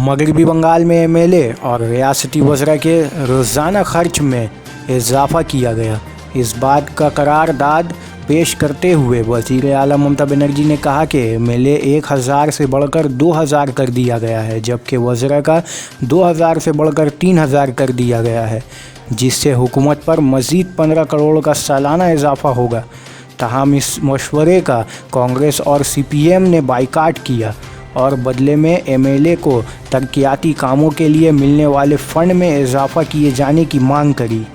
मगरबी बंगाल में एमएलए और रियासती वज़रा के रोज़ाना खर्च में इजाफा किया गया। इस बात का करारदाद पेश करते हुए वज़ीर आला ममता बनर्जी ने कहा कि एमएलए 1000 से बढ़कर 2000 कर दिया गया है, जबकि वज़रा का 2000 से बढ़कर 3000 कर दिया गया है, जिससे हुकूमत पर मज़ीद 15 करोड़ का सालाना इजाफा होगा। ताहम इस मशवरे का कांग्रेस और सीपीएम ने बाइकाट किया और बदले में एमएलए को तरक्याती कामों के लिए मिलने वाले फ़ंड में इजाफा किए जाने की मांग करी।